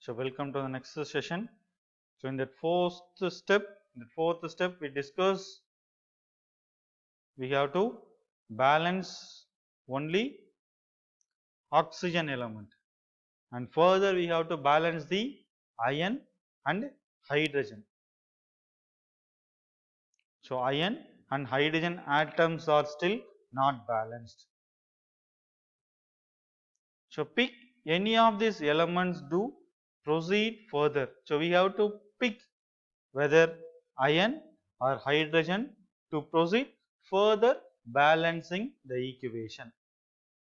So welcome to the next session. So in that fourth step, we discuss we have to balance only oxygen element, and further we have to balance the iron and hydrogen. So iron and hydrogen atoms are still not balanced. So pick any of these elements to proceed further. So we have to pick whether iron or hydrogen to proceed further balancing the equation.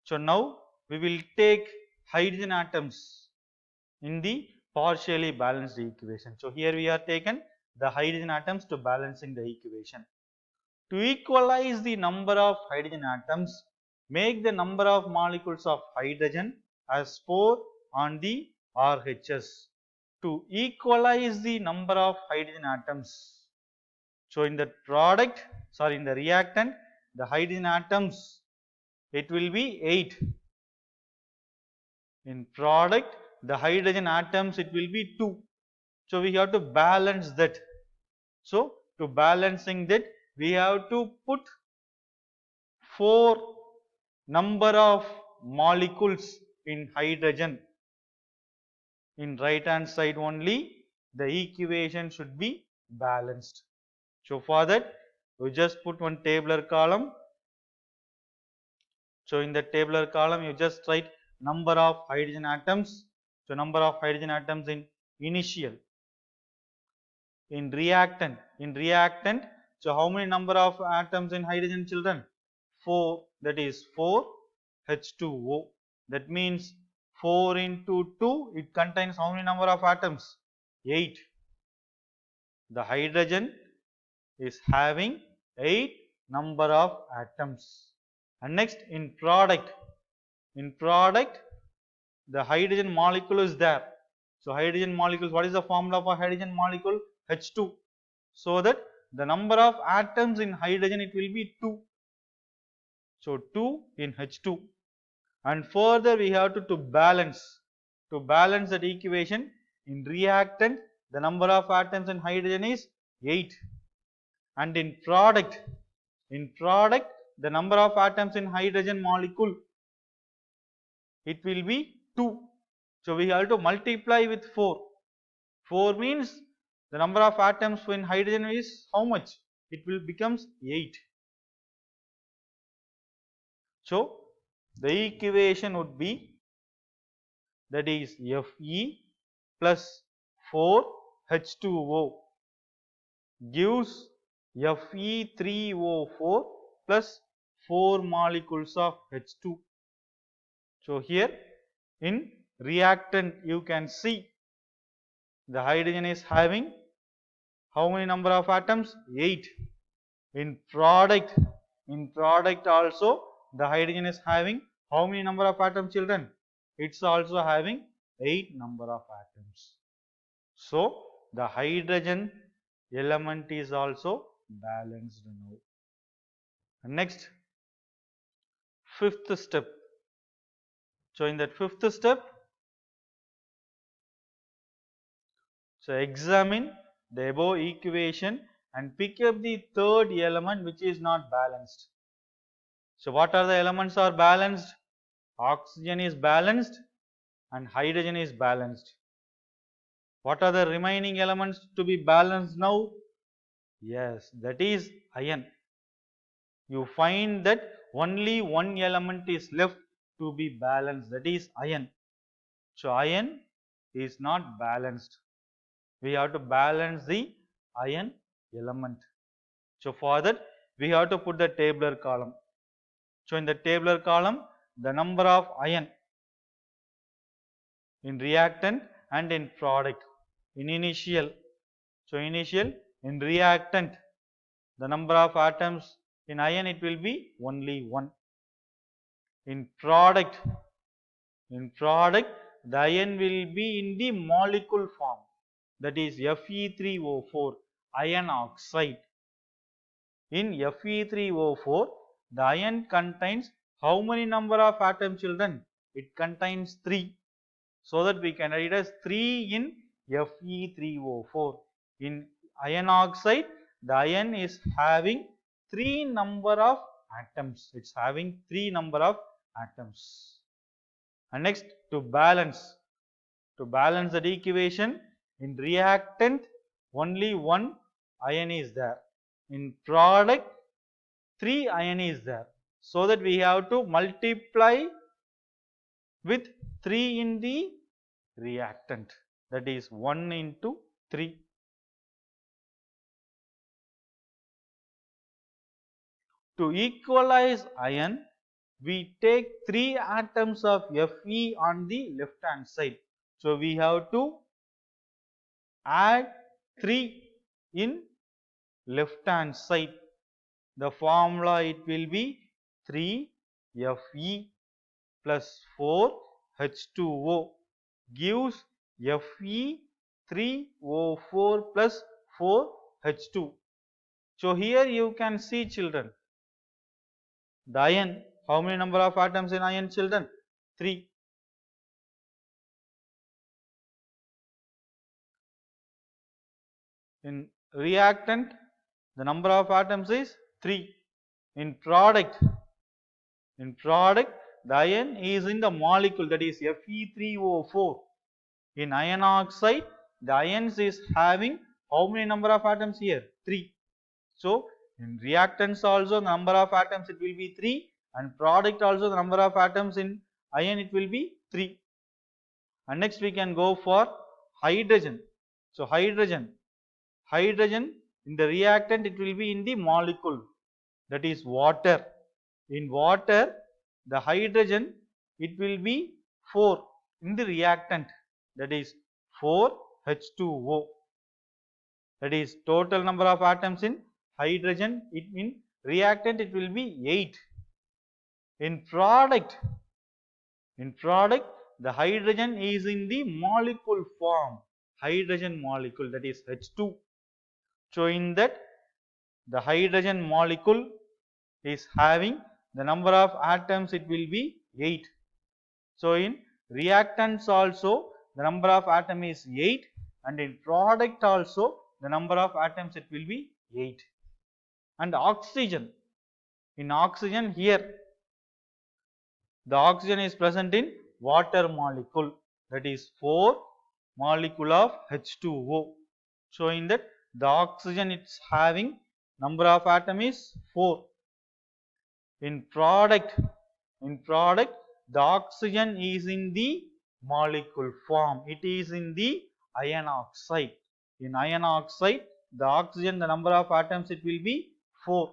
So now we will take hydrogen atoms in the partially balanced equation. So here we are taken the hydrogen atoms to balancing the equation. To equalize the number of hydrogen atoms, make the number of molecules of hydrogen as 4 on the RHS. To equalize the number of hydrogen atoms, so in the in the reactant, the hydrogen atoms, it will be 8. In product, the hydrogen atoms, it will be 2. So we have to balance that. So to balancing that, we have to put 4 number of molecules in hydrogen. In right hand side only, the equation should be balanced. So for that, we just put one tabular column. So in the tabular column, you just write number of hydrogen atoms. So number of hydrogen atoms in initial. In reactant, so how many number of atoms in hydrogen, children? 4, that is 4 H2O. That means 4 into 2, it contains how many number of atoms? 8. The hydrogen is having 8 number of atoms. And next in product, the hydrogen molecule is there. So hydrogen molecules, what is the formula for hydrogen molecule? H2. So that the number of atoms in hydrogen, it will be 2. So 2 in H2. And further we have to balance that equation. In reactant, the number of atoms in hydrogen is 8. And in product, the number of atoms in hydrogen molecule, it will be 2. So we have to multiply with 4. 4 means the number of atoms in hydrogen is how much? It will becomes 8. So the equation would be, that is Fe plus 4 H2O gives Fe3O4 plus 4 molecules of H2. So here in reactant, you can see the hydrogen is having how many number of atoms? 8. In product also, the hydrogen is having how many number of atoms, children? It's also having 8 number of atoms. So the hydrogen element is also balanced now. Next, fifth step. So in that fifth step, so examine the above equation and pick up the third element which is not balanced. So what are the elements are balanced? Oxygen is balanced and hydrogen is balanced. What are the remaining elements to be balanced now? Yes, that is iron. You find that only one element is left to be balanced, that is iron. So iron is not balanced. We have to balance the iron element. So for that, we have to put the tabular column. So in the tabular column, the number of iron in reactant and in product. In initial, so initial, in reactant, the number of atoms in iron, it will be only 1. In product, the iron will be in the molecule form, that is Fe3O4, iron oxide. In Fe3O4, the iron contains how many number of atoms, children? It contains 3. So that we can write as 3 in Fe3O4. In iron oxide, the iron is having 3 number of atoms. It's having 3 number of atoms. And next, to balance that equation, in reactant only 1 ion is there. In product 3 ion is there. So that we have to multiply with 3 in the reactant, that is 1 into 3. To equalize iron, we take 3 atoms of Fe on the left hand side. So we have to add 3 in left hand side. The formula, it will be 3 Fe plus 4 H2O gives Fe3O4 plus 4 H2. So here you can see, children, the iron, how many number of atoms in iron, children? 3. In reactant, the number of atoms is 3. In product, the iron is in the molecule, that is Fe3O4. In iron oxide, the ions is having how many number of atoms here? 3. So in reactants also the number of atoms, it will be 3, and product also the number of atoms in iron, it will be 3. And next we can go for hydrogen. So hydrogen in the reactant, it will be in the molecule, that is water. In water, the hydrogen, it will be 4 in the reactant, that is 4 H2O. That is total number of atoms in hydrogen. In reactant, it will be 8. In product, the hydrogen is in the molecule form, hydrogen molecule, that is H2. So in that, the hydrogen molecule is having the number of atoms, it will be 8. So in reactants also the number of atom is 8, and in product also the number of atoms, it will be 8. And oxygen, in oxygen, here the oxygen is present in water molecule, that is 4 molecule of H2O. So in that, the oxygen, it's having number of atom is 4. In product, the oxygen is in the molecule form, it is in the iron oxide. In iron oxide, the oxygen, the number of atoms, it will be 4.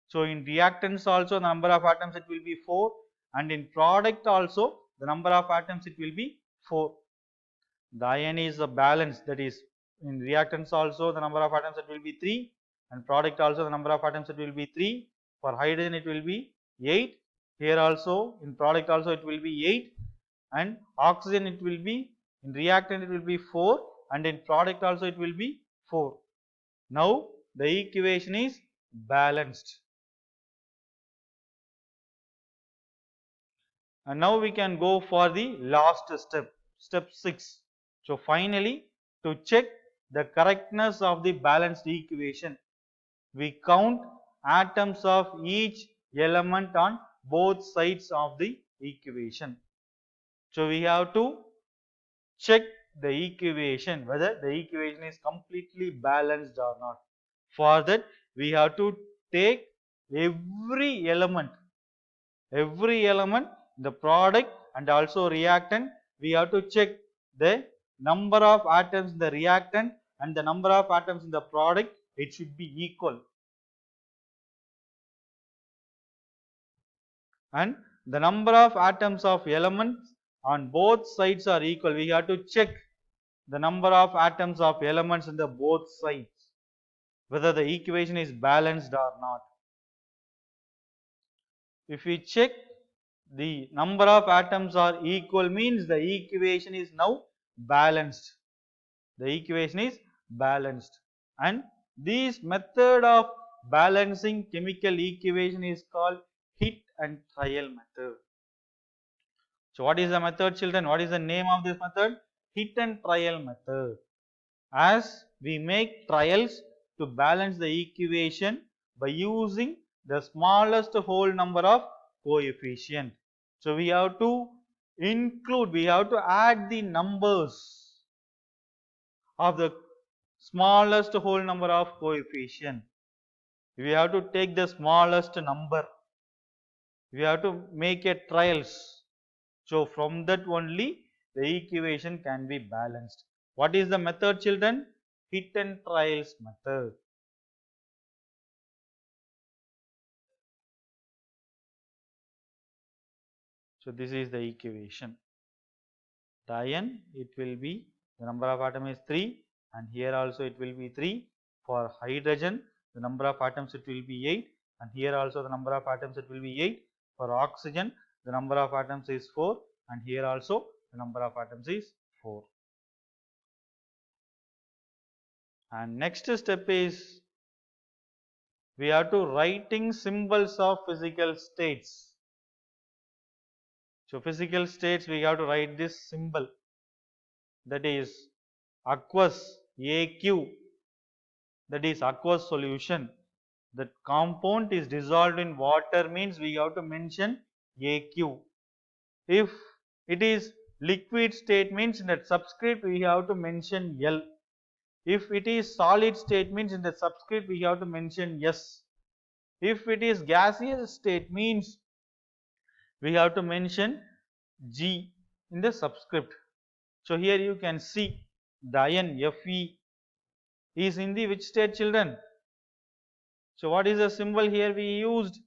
So in reactants also the number of atoms, it will be 4, and in product also the number of atoms, it will be 4. The iron is a balance, that is in reactants also the number of atoms, it will be 3, and product also the number of atoms, it will be 3. For hydrogen, it will be 8. Here also in product also it will be 8, and oxygen, it will be in reactant, it will be 4, and in product also it will be 4. Now the equation is balanced. And now we can go for the last step, step 6. So finally, to check the correctness of the balanced equation, we count atoms of each element on both sides of the equation. So we have to check the equation, whether the equation is completely balanced or not. For that, we have to take every element, the product and also reactant, we have to check the number of atoms in the reactant and the number of atoms in the product, it should be equal. And the number of atoms of elements on both sides are equal. We have to check the number of atoms of elements in the both sides, whether the equation is balanced or not. If we check the number of atoms are equal, means the equation is now balanced. The equation is balanced, and this method of balancing chemical equation is called hit and trial method. So what is the method, children? What is the name of this method? Hit and trial method. As we make trials to balance the equation by using the smallest whole number of coefficient. So we have to we have to add the numbers of the smallest whole number of coefficient. We have to take the smallest number. We have to make a trials. So from that only the equation can be balanced. What is the method, children? Hit and trials method. So this is the equation. Iron, it will be the number of atoms is 3, and here also it will be 3. For hydrogen, the number of atoms it will be 8, and here also the number of atoms it will be 8. For oxygen, the number of atoms is 4, and here also the number of atoms is 4. And next step is we have to writing symbols of physical states. So physical states, we have to write this symbol, that is aqueous, AQ, that is aqueous solution. The compound is dissolved in water means we have to mention AQ. If it is liquid state means in that subscript we have to mention L. If it is solid state means in the subscript we have to mention S. If it is gaseous state means we have to mention G in the subscript. So here you can see the ion Fe is in the which state, children? So what is the symbol here we used?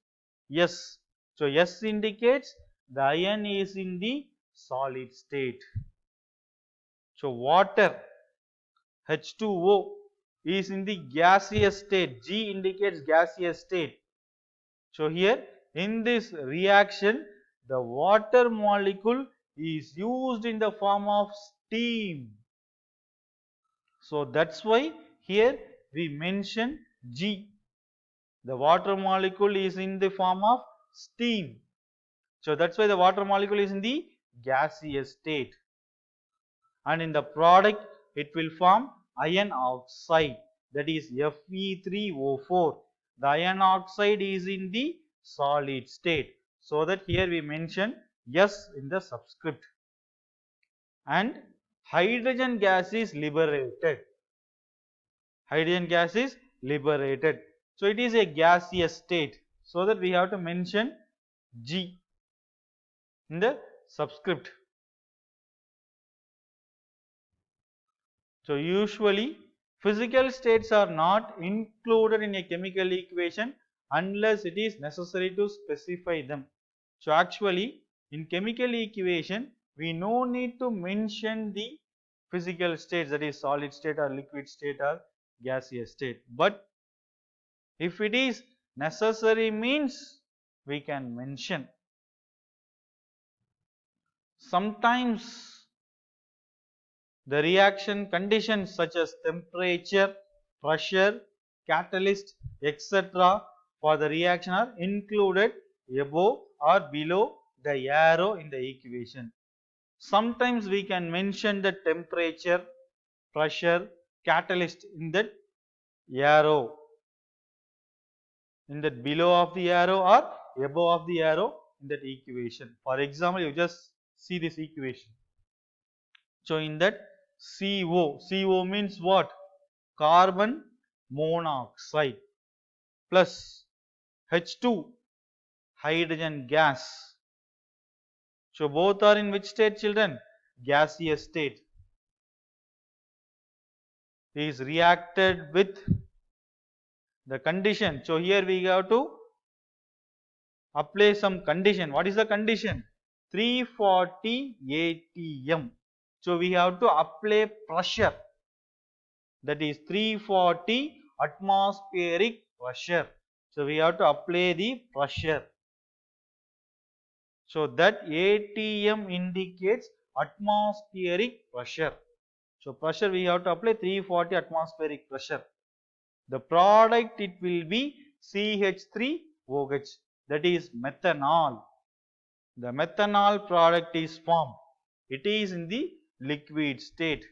S. So S indicates the ion is in the solid state. So water H2O is in the gaseous state. G indicates gaseous state. So here in this reaction the water molecule is used in the form of steam. So that's why here we mention G. The water molecule is in the form of steam. So that's why the water molecule is in the gaseous state. And in the product it will form iron oxide, that is Fe3O4. The iron oxide is in the solid state. So that here we mention S in the subscript. And hydrogen gas is liberated. Hydrogen gas is liberated. So it is a gaseous state. So that we have to mention G in the subscript. So usually physical states are not included in a chemical equation unless it is necessary to specify them. So actually in chemical equation we no need to mention the physical states, that is solid state or liquid state or gaseous state. But if it is necessary means we can mention. Sometimes the reaction conditions such as temperature, pressure, catalyst, etc. for the reaction are included above or below the arrow in the equation. Sometimes we can mention the temperature, pressure, catalyst in that arrow, in that below of the arrow or above of the arrow in that equation. For example, you just see this equation. So in that CO means what? Carbon monoxide plus H2 hydrogen gas. So both are in which state, children? Gaseous state. Is reacted with the condition. So here we have to apply some condition. What is the condition? 340 atm. So we have to apply pressure, that is 340 atmospheric pressure. So we have to apply the pressure. So that atm indicates atmospheric pressure. So pressure we have to apply 340 atmospheric pressure. The product it will be CH3OH, that is methanol. the methanol product is formed. It is in the liquid state.